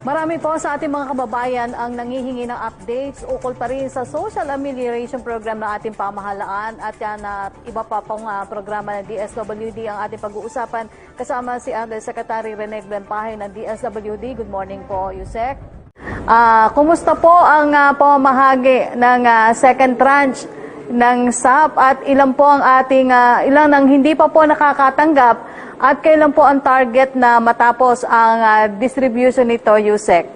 Marami po sa ating mga kababayan ang nangihingi ng updates ukol pa rin sa social amelioration program ng ating pamahalaan at yan at iba pa pong programa ng DSWD ang ating pag-uusapan kasama si Undersecretary Rene Glempahe ng DSWD. Good morning po, Yusek. Kumusta po ang pamamahagi ng second tranche ng SAP at ilan po ang ating ilan ang hindi pa po nakakatanggap? At kailan po ang target na matapos ang distribution nito, Yusek?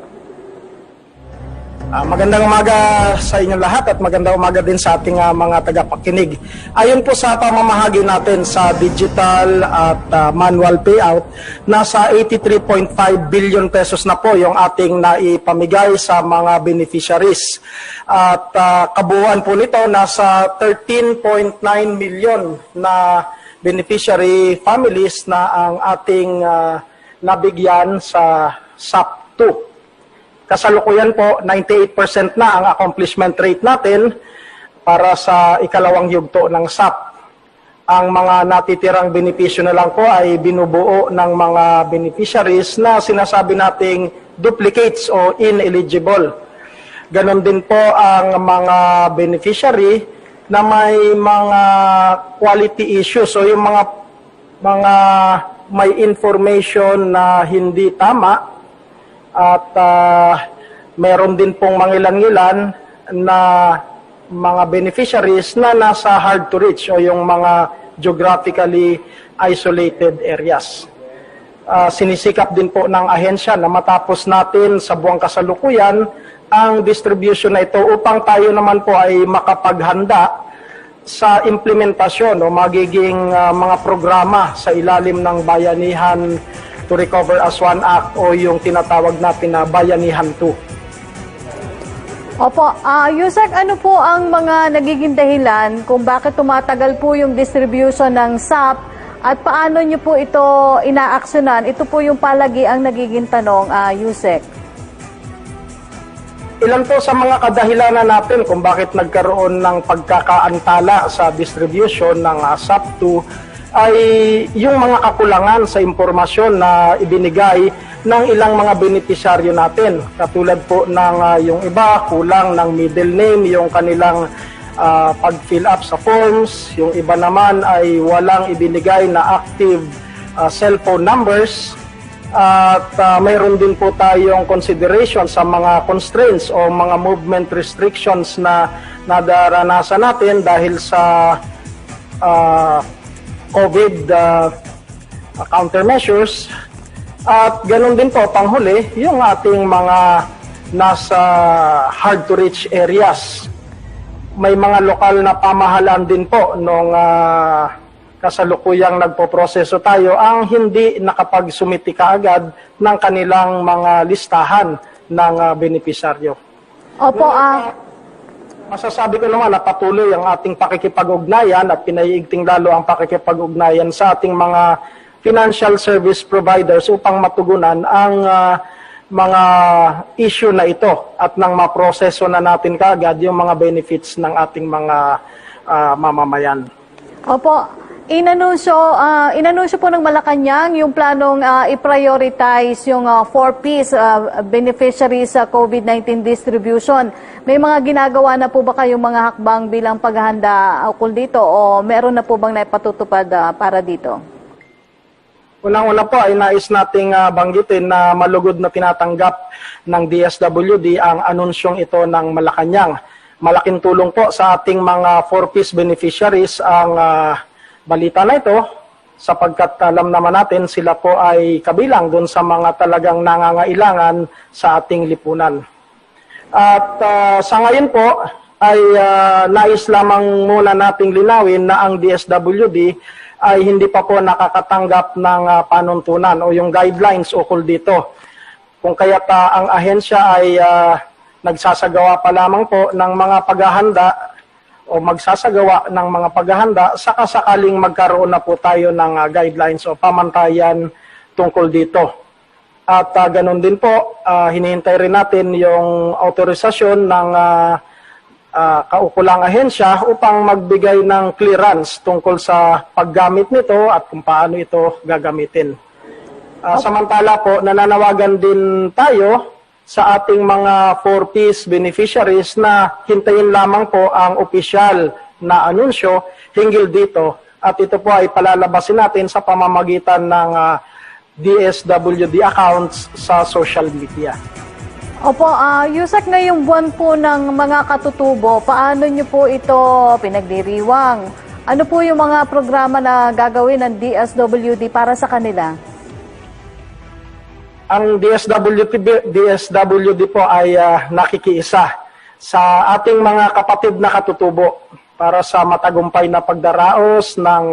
Magandang umaga sa inyong lahat at magandang umaga din sa ating mga tagapakinig. Ayon po sa pamamahagi natin sa digital at manual payout, nasa 83.5 billion pesos na po yung ating naipamigay sa mga beneficiaries. At kabuuan po nito, nasa 13.9 million na beneficiary families na ang ating nabigyan sa SAP 2. Kasalukuyan po, 98% na ang accomplishment rate natin para sa ikalawang yugto ng SAP. Ang mga natitirang benepisyo na lang po ay binubuo ng mga beneficiaries na sinasabi nating duplicates o ineligible. Ganon din po ang mga beneficiary na may mga quality issues. So yung mga may information na hindi tama at meron din pong mangilan-ngilan na mga beneficiaries na nasa hard to reach o yung mga geographically isolated areas. Sinisikap din po ng ahensya na matapos natin sa buwang kasalukuyan ang distribution na ito upang tayo naman po ay makapaghanda sa implementasyon o magiging mga programa sa ilalim ng Bayanihan to Recover as One Act o yung tinatawag natin na Bayanihan 2. Opo, Yusek, ano po ang mga nagiging dahilan kung bakit tumatagal po yung distribution ng SAP at paano nyo po ito inaaksyonan? Ito po yung palagi ang nagiging tanong, Yusek. Ilan po sa mga kadahilanan natin kung bakit nagkaroon ng pagkakaantala sa distribution ng SAP 2 ay yung mga kakulangan sa impormasyon na ibinigay ng ilang mga benepisyaryo natin. Katulad po ng yung iba, kulang ng middle name, yung kanilang pag-fill up sa forms. Yung iba naman ay walang ibinigay na active cellphone numbers. At mayroon din po tayong consideration sa mga constraints o mga movement restrictions na nadaranasan natin dahil sa COVID countermeasures. At ganun din po, panghuli, yung ating mga nasa hard to reach areas. May mga lokal na pamahalaan din po nung kasalukuyang nagpoproseso tayo ang hindi nakapagsumiti kaagad ng kanilang mga listahan ng benepisaryo. Opo, masasabi ko naman na patuloy ang ating pakikipag-ugnayan at pinaiigting lalo ang pakikipag-ugnayan sa ating mga financial service providers upang matugunan ang mga issue na ito at nang maproseso na natin kaagad yung mga benefits ng ating mga mamamayan. Opo. Inanunsyo po ng Malacanang yung planong i-prioritize yung 4Ps beneficiaries sa COVID-19 distribution. May mga ginagawa na po ba kayong mga hakbang bilang paghahanda ukol dito o meron na po bang naipatutupad para dito? Unang-una po ay nais nating banggitin na malugod na tinatanggap ng DSWD ang anunsyong ito ng Malacanang. Malaking tulong po sa ating mga 4Ps beneficiaries ang balita na ito sapagkat alam naman natin sila po ay kabilang doon sa mga talagang nangangailangan sa ating lipunan. At sa ngayon po ay nais lamang muna nating linawin na ang DSWD ay hindi pa po nakakatanggap ng panuntunan o yung guidelines ukol dito. Kung kaya't ang ahensya ay nagsasagawa pa lamang po ng mga paghahanda o magsasagawa ng mga paghahanda sakasakaling magkaroon na po tayo ng guidelines o pamantayan tungkol dito. At ganun din po, hinihintay rin natin yung autorisasyon ng kaukulang ahensya upang magbigay ng clearance tungkol sa paggamit nito at kung paano ito gagamitin. Samantala po, nananawagan din tayo sa ating mga 4Ps beneficiaries na hintayin lamang po ang opisyal na anunsyo hinggil dito at ito po ay palalabasin natin sa pamamagitan ng DSWD accounts sa social media. Opo, Yusek, ngayong buwan po ng mga katutubo, paano nyo po ito pinagdiriwang? Ano po yung mga programa na gagawin ng DSWD para sa kanila? Ang DSWD po ay nakikiisa sa ating mga kapatid na katutubo para sa matagumpay na pagdaraos ng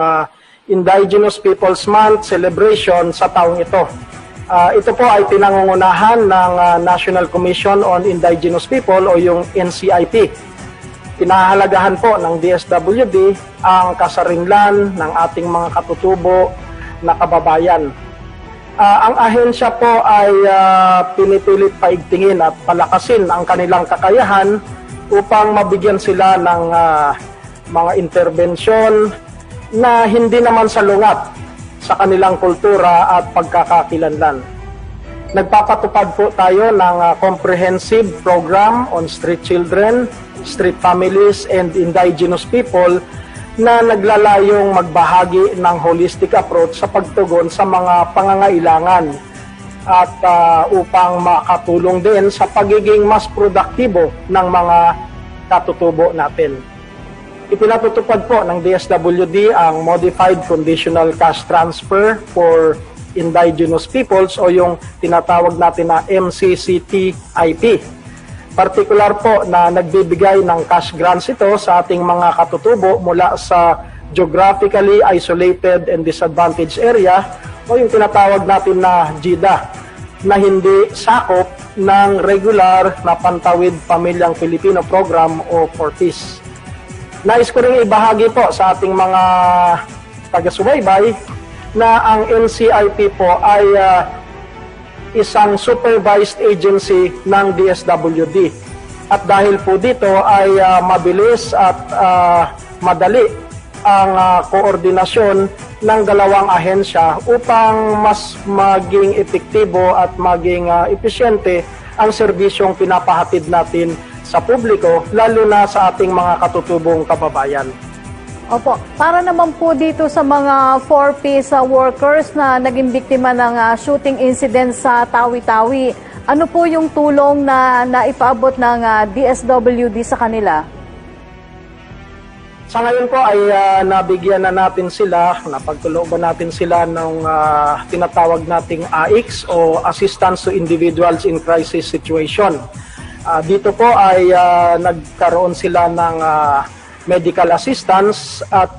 Indigenous Peoples Month celebration sa taong ito. Ito po ay pinangungunahan ng National Commission on Indigenous People o yung NCIP. Pinahahalagahan po ng DSWD ang kasarinlan ng ating mga katutubo na kababayan. Ang ahensya po ay pinipilit paigtingin at palakasin ang kanilang kakayahan upang mabigyan sila ng mga intervensyon na hindi naman salungat sa kanilang kultura at pagkakakilanlan. Nagpapatupad po tayo ng comprehensive program on street children, street families, and indigenous people na naglalayong magbahagi ng holistic approach sa pagtugon sa mga pangangailangan at upang makatulong din sa pagiging mas produktibo ng mga katutubo natin. Ipinatutupad po ng DSWD ang Modified Conditional Cash Transfer for Indigenous Peoples o yung tinatawag natin na MCCTIP. Partikular po na nagbibigay ng cash grants ito sa ating mga katutubo mula sa geographically isolated and disadvantaged area o yung tinatawag natin na GIDA na hindi sakop ng regular na Pantawid Pamilyang Pilipino Program o 4Ps. Nais ko rin ibahagi po sa ating mga taga-subaybay na ang NCIP po ay isang supervised agency ng DSWD. At dahil po dito ay mabilis at madali ang koordinasyon ng dalawang ahensya upang mas maging epektibo at maging epesyente ang serbisyong pinapahatid natin sa publiko, lalo na sa ating mga katutubong kababayan. Opo, para naman po dito sa mga 4Ps workers na naging biktima ng shooting incident sa Tawi-Tawi, ano po yung tulong na naipaabot ng DSWD sa kanila? Sa ngayon po ay nabigyan na natin sila, napagtulungan natin sila ng tinatawag nating AICS o Assistance to Individuals in Crisis Situation. Dito po ay nagkaroon sila ng medical assistance at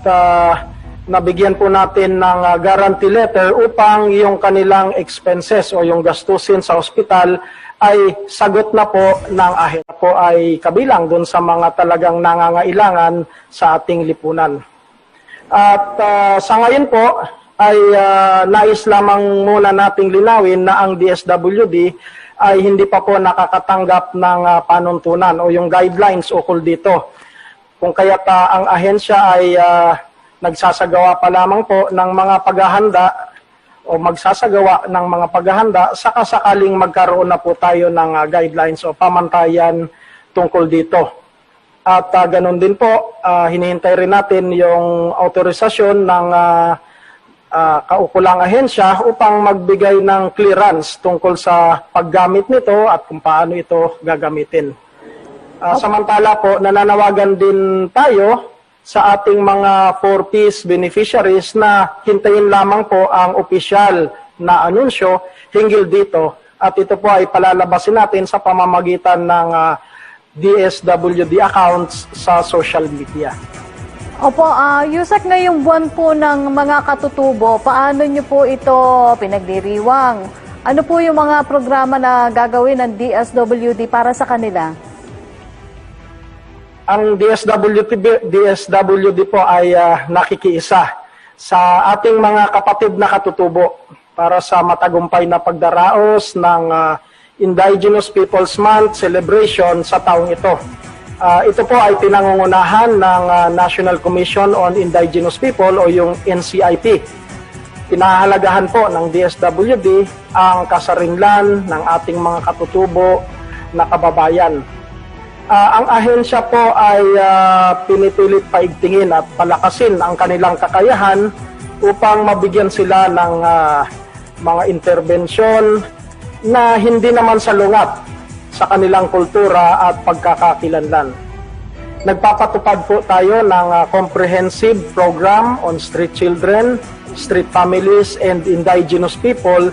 nabigyan po natin ng guarantee letter upang yung kanilang expenses o yung gastusin sa ospital ay sagot na po ng ahensya po ay kabilang dun sa mga talagang nangangailangan sa ating lipunan. At sa ngayon po ay nais lamang muna nating linawin na ang DSWD ay hindi pa po nakakatanggap ng panuntunan o yung guidelines ukol dito. Kung kaya't ang ahensya ay nagsasagawa pa lamang po ng mga paghahanda o magsasagawa ng mga paghahanda saka sakaling magkaroon na po tayo ng guidelines o pamantayan tungkol dito. At ganun din po, hinihintay rin natin yung autorisasyon ng kaukulang ahensya upang magbigay ng clearance tungkol sa paggamit nito at kung paano ito gagamitin. Samantala po, nananawagan din tayo sa ating mga 4Ps beneficiaries na hintayin lamang po ang opisyal na anunsyo hinggil dito at ito po ay palalabasin natin sa pamamagitan ng DSWD accounts sa social media. Opo, Yusek, ngayong buwan po ng mga katutubo, paano nyo po ito pinagdiriwang? Ano po yung mga programa na gagawin ng DSWD para sa kanila? Ang DSWD po ay nakikiisa sa ating mga kapatid na katutubo para sa matagumpay na pagdaraos ng Indigenous Peoples Month celebration sa taong ito. Ito po ay pinangungunahan ng National Commission on Indigenous People o yung NCIP. Pinahalagahan po ng DSWD ang kasarinlan ng ating mga katutubo na kababayan. Ang ahensya po ay pinipilit paigtingin at palakasin ang kanilang kakayahan upang mabigyan sila ng mga interbensyon na hindi naman salungat sa kanilang kultura at pagkakakilanlan. Nagpapatupad po tayo ng comprehensive program on street children, street families, and indigenous people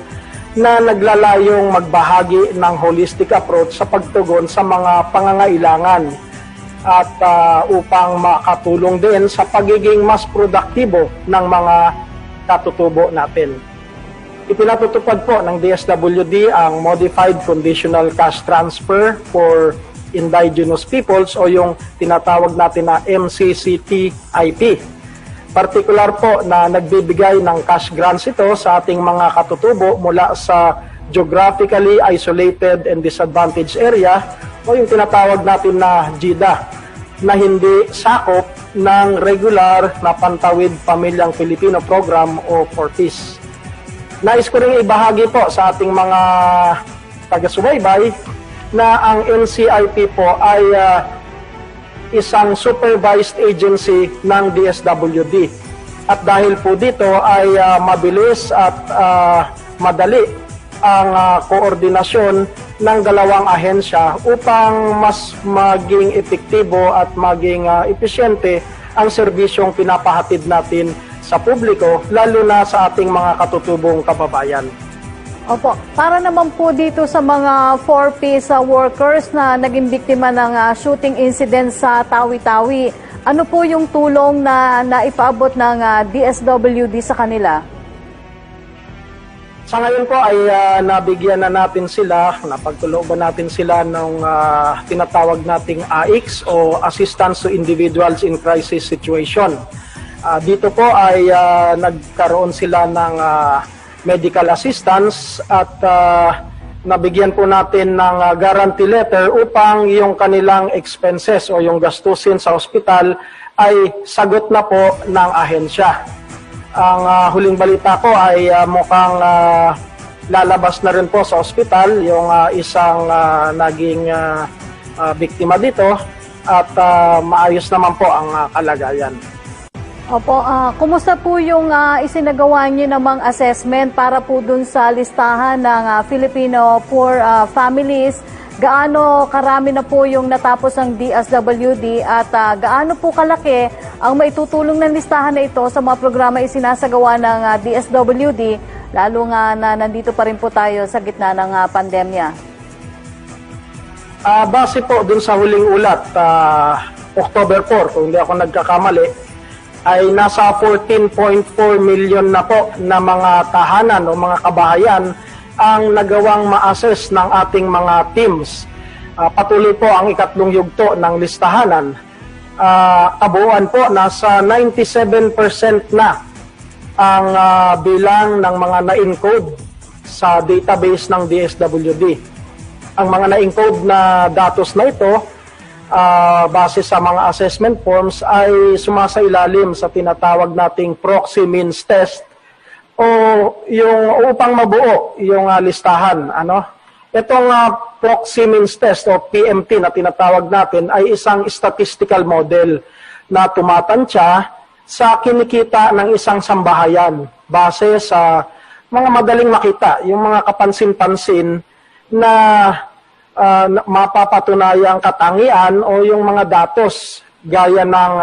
na naglalayong magbahagi ng holistic approach sa pagtugon sa mga pangangailangan at upang makatulong din sa pagiging mas produktibo ng mga katutubo natin. Ipinatutupad po ng DSWD ang Modified Conditional Cash Transfer for Indigenous Peoples o yung tinatawag natin na MCCTIP. Particular po na nagbibigay ng cash grants ito sa ating mga katutubo mula sa geographically isolated and disadvantaged area o yung tinatawag natin na GIDA na hindi sakop ng regular na Pantawid Pamilyang Pilipino Program o PORPIS. Nais ko rin ibahagi po sa ating mga taga-subaybay na ang NCIP po ay isang supervised agency ng DSWD. At dahil po dito ay mabilis at madali ang koordinasyon ng dalawang ahensya upang mas maging epektibo at maging epesyente ang serbisyong pinapahatid natin sa publiko, lalo na sa ating mga katutubong kababayan. Opo, para naman po dito sa mga 4Ps workers na naging biktima ng shooting incident sa Tawi-Tawi, ano po yung tulong na naipaabot ng DSWD sa kanila? Sa ngayon po ay nabigyan na natin sila, napagtulungan natin sila ng tinatawag nating AICS o Assistance to Individuals in Crisis Situation. Dito po ay nagkaroon sila ng medical assistance at nabigyan po natin ng guarantee letter upang yung kanilang expenses o yung gastusin sa ospital ay sagot na po ng ahensya. Ang huling balita ko ay mukhang lalabas na rin po sa ospital yung isang naging biktima dito at maayos naman po ang kalagayan. Opo, kumusta po yung isinagawa niyo namang assessment para po dun sa listahan ng Filipino poor families? Gaano karami na po yung natapos ng DSWD at gaano po kalaki ang maitutulong ng listahan na ito sa mga programa isinasagawa ng DSWD, lalo nga na nandito pa rin po tayo sa gitna ng pandemya? Base po dun sa huling ulat, October 4, kung hindi ako nagkakamali, ay nasa 14.4 million na po na mga tahanan o mga kabahayan ang nagawang ma-assess ng ating mga teams. Patuloy po ang ikatlong yugto ng listahanan. Kabuuan po, nasa 97% na ang bilang ng mga na-encode sa database ng DSWD. Ang mga na-encode na datos na ito, base sa mga assessment forms, ay sumasailalim sa tinatawag nating proxy means test o yung upang mabuo yung listahan. Itong proxy means test o PMT na tinatawag natin ay isang statistical model na tumatantya sa kinikita ng isang sambahayan base sa mga madaling makita, yung mga kapansin-pansin na mapapatunayang katangian o yung mga datos gaya ng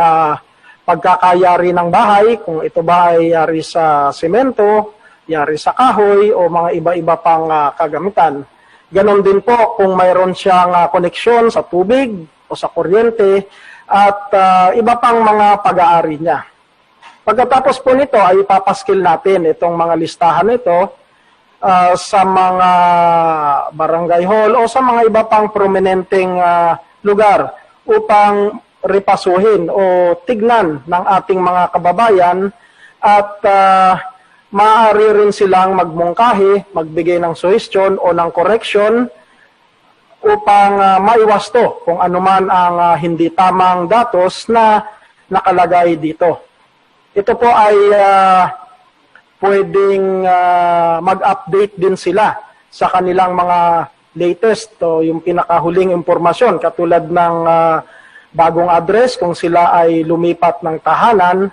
pagkakayari ng bahay, kung ito ba ay yari sa semento, yari sa kahoy o mga iba-iba pang kagamitan. Ganon din po kung mayroon siyang koneksyon sa tubig o sa kuryente at iba pang mga pag-aari niya. Pagkatapos po nito ay ipapaskil natin itong mga listahan nito sa mga barangay hall o sa mga iba pang prominenteng lugar upang repasuhin o tignan ng ating mga kababayan at maaari rin silang magmungkahi, magbigay ng suggestion o ng correction upang maiwasto kung anuman ang hindi tamang datos na nakalagay dito. Ito po ay pwedeng mag-update din sila sa kanilang mga latest o yung pinakahuling impormasyon katulad ng bagong address kung sila ay lumipat ng tahanan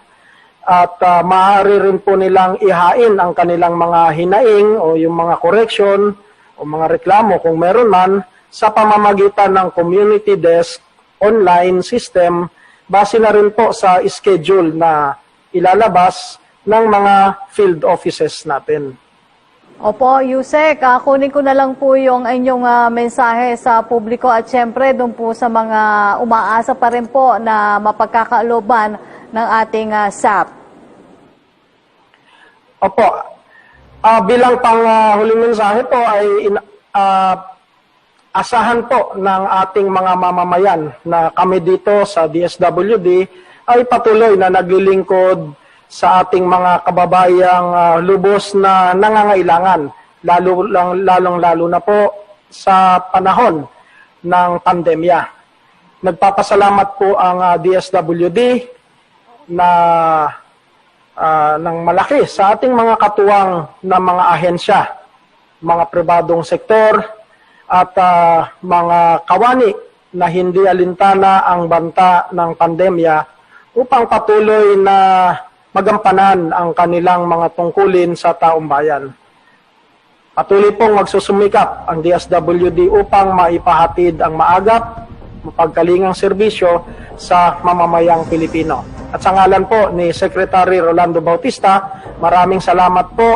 at maaari rin po nilang ihain ang kanilang mga hinaing o yung mga correction o mga reklamo kung meron man sa pamamagitan ng community desk online system base na rin po sa schedule na ilalabas ng mga field offices natin. Opo, Yusek, kunin ko na lang po yung inyong mensahe sa publiko at syempre doon po sa mga umaasa pa rin po na mapagkakaloban ng ating SAP. Opo, bilang huling mensahe po ay asahan po ng ating mga mamamayan na kami dito sa DSWD ay patuloy na naglilingkod sa ating mga kababayang lubos na nangangailangan, lalong-lalo na po sa panahon ng pandemya. Nagpapasalamat po ang DSWD na ng malaki sa ating mga katuwang na mga ahensya, mga pribadong sektor at mga kawani na hindi alintana ang banta ng pandemya upang patuloy na magampanan ang kanilang mga tungkulin sa taong bayan. Patuloy pong magsusumikap ang DSWD upang maipahatid ang maagap, mapagkalingang serbisyo sa mamamayang Pilipino. At sa ngalan po ni Secretary Rolando Bautista, maraming salamat po